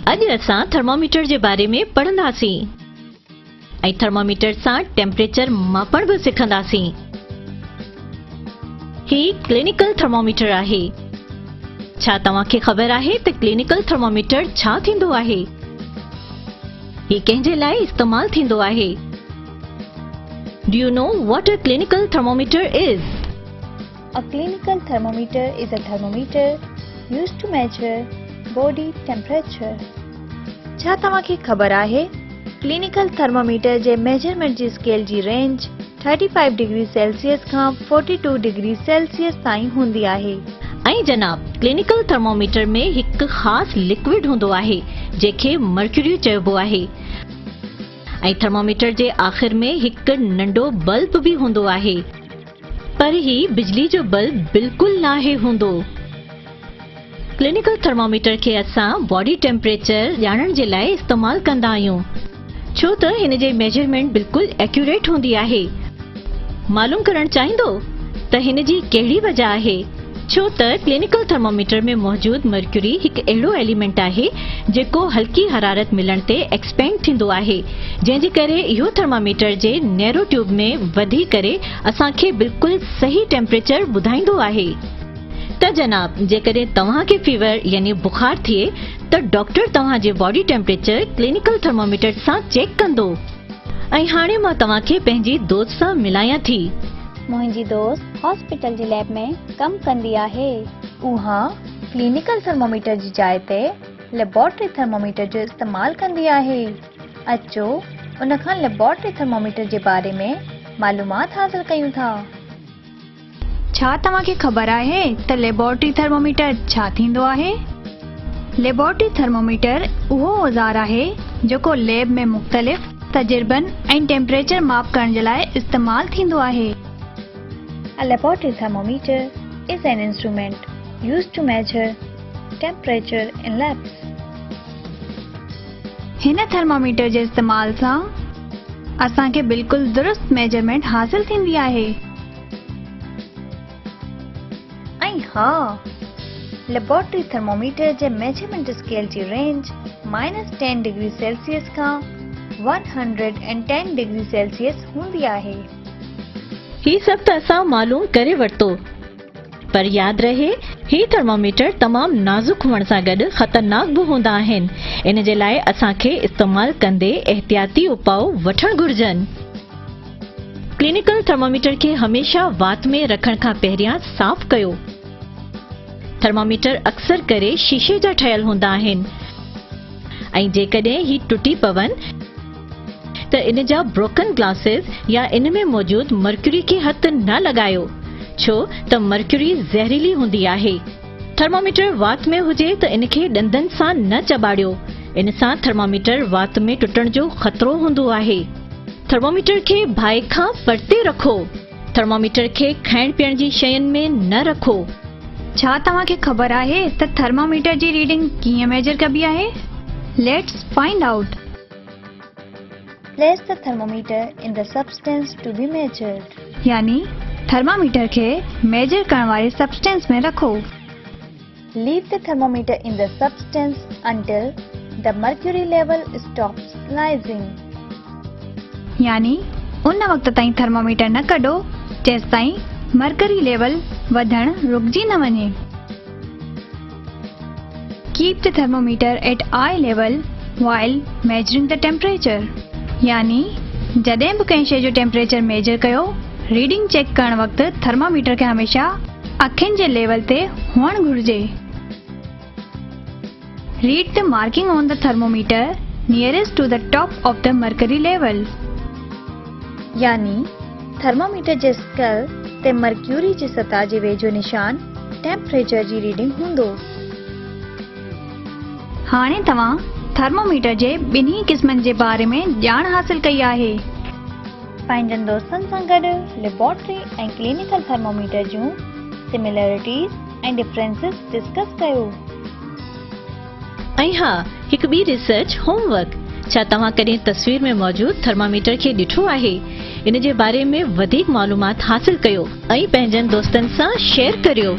अज असां थर्मोमीटर जे बारे में पढ़ंदासीं ऐं थर्मोमीटर सां टेम्परेचर मापण भी सिखंदासीं। ही क्लिनिकल थर्मोमीटर आहे। छा तव्हांखे ख़बर आहे त क्लिनिकल थर्मोमीटर छा थींदो आहे? ही कंहिंजे लाइ इस्तेमाल थींदो आहे? Do you know what a clinical thermometer is? A clinical thermometer is a thermometer used to measure body temperature. छा तव्हांखे ख़बर आहे क्लिनिकल थर्मोमीटर जे मेजरमेंट जी स्केल जी रेंज 35 डिग्री सेल्सियस खां 42 डिग्री सेल्सियस ताईं हूंदी आहे। ऐं जनाब, क्लिनिकल थर्मोमीटर में हिकु ख़ासि लिक्विड हूंदो आहे जंहिंखे मर्क्यूरी चइबो आहे ऐं थर्मोमीटर जे आख़िर में हिकु नंढो बल्ब भी हूंदो आहे, पर ही बिजली जो बल्ब बिल्कुल नाहे हूंदो। क्लिनिकल थर्मोमीटर के असां बॉडी टेम्परेचर ॼाणण जे लाइ इस्तेमाल कंदा आहियूं, छो त हिन जे मेजरमेंट बिल्कुल एक्यूरेट हूंदी आहे। मालूम करण चाहींदो त हिन जी कहिड़ी वजह आहे? छो त क्लिनिकल थर्मोमीटर में मौजूद मर्क्यूरी हिकु अहिड़ो एलिमेंट आहे जेको हल्की हरारत मिलण ते एक्सपेंड थींदो आहे, जंहिंजे करे इहो थर्मोमीटर जे नैरो ट्यूब में वधी करे असांखे बिल्कुल सही टेम्परेचर ॿुधाईंदो आहे। त जनाब, जेकॾहिं तव्हांखे फीवर यानी बुखार थिए त डॉक्टर तव्हां जे बॉडी टेम्परेचर क्लिनिकल थर्मोमीटर सां चेक कंदो। ऐं हाणे मां तव्हांखे पंहिंजी दोस्त सां मिलायां थी। मुंहिंजी दोस्त हॉस्पिटल जी लैब में कम कंदी आहे। उहा क्लिनिकल थर्मोमीटर जी जाइ ते लेबोरेटरी थर्मोमीटर जो इस्तेमाल कंदी आहे। अचो उन खां लेबोरेटरी थर्मोमीटर जे बारे में मालूमात हासिल कयूं था। छा तव्हांखे ख़बर आहे त लेबोरेटरी थर्मोमीटर छा थींदो आहे? लेबोरेटरी थर्मोमीटर उहो औज़ार आहे जेको लैब में मुख़्तलिफ़ तजुर्बनि ऐं टेम्परेचर माप करण जे लाइ इस्तेमाल थींदो आहे। A laboratory thermometer is an instrument used to measure temperature in labs. हिन थर्मोमीटर जे इस्तेमाल सां असांखे बिल्कुल दुरुस्त मेजरमेंट हासिल थींदी आहे। ऐं हा, लेबोरेटरी थर्मोमीटर जे मेजरमेंट स्केल जी रेंज -10 डिग्री सेल्सियस खां 110 डिग्री सेल्सियस हूंदी आहे। ही सब त असां मालूम करे वरितो, पर याद रहे ही थर्मोमीटर तमाम नाज़ुक हुअण सां गॾु ख़तरनाक भी हूंदा आहिनि। इन जे लाइ असांखे इस्तेमाल कंदे एहतियाती उपाउ वठण घुर्जनि। क्लिनिकल थर्मोमीटर के हमेशा वात में रखण खां पहिरियां साफ़ कयो। थर्मोमीटर अक्सर करे शीशे जा ठहियल हूंदा आहिनि ऐं जेकॾहिं ही टुटी पवनि त इन जा ब्रोकन ग्लासेस या इन में मौजूद मर्क्यूरी के हथ न लगायो, छो त मर्क्यूरी ज़हरीली हूंदी आहे। थर्मोमीटर वात में हुजे त इनखे ॾंदनि सां न चॿाड़ियो, इन सां थर्मोमीटर वात में टुटण जो ख़तरो हूंदो आहे। थर्मोमीटर के बाहि खां परते रखो। थर्मोमीटर के खाइण पीअण जी शयुनि में न रखो। छा तव्हांखे ख़बर आहे त थर्मोमीटर जी रीडिंग कीअं मेजर कबी आहे? Let's find out. Place the thermometer in the substance to be measured. यानी थर्मोमीटर के मेजर करण वाले सब्सटेंस में रखो। Leave the thermometer in the substance until the mercury level stops rising. यानी उन वक्त ताईं थर्मोमीटर न कढो जेस ताईं मर्करी लेवल वधण रुकजी न वञे। Keep the thermometer at eye level while measuring the temperature. यानी जॾहिं भी कंहिं शइ जो टेम्परेचर मेजर कयो, रीडिंग चेक करण वक्त थर्मोमीटर के हमेशा अखियुनि जे लेवल ते हुअण घुर्जे। Read the marking on the thermometer nearest to the top of the mercury level. यानी थर्मोमीटर जे स्केल ते मर्क्यूरी जी सतह जे वेझो निशान टेम्परेचर जी रीडिंग हूंदो। हाणे तव्हां थर्मोमीटर जे ॿिन्ही क़िस्मनि जे बारे में ॼाण हासिल कई आहे। पंहिंजनि दोस्तनि सां गॾु लेबोरेटरी ऐं क्लिनिकल थर्मोमीटर जूं सिमिलरिटीज़ ऐं डिफरेंसेस डिस्कस कयो। ऐं हा, हिकु ॿी रिसर्च होमवर्क। छा तव्हां कॾहिं तस्वीर में मौजूद थर्मोमीटर खे ॾिठो आहे? इन जे बारे में वधीक मालूमात हासिल कयो ऐं पंहिंजनि दोस्तनि सां शेयर करियो।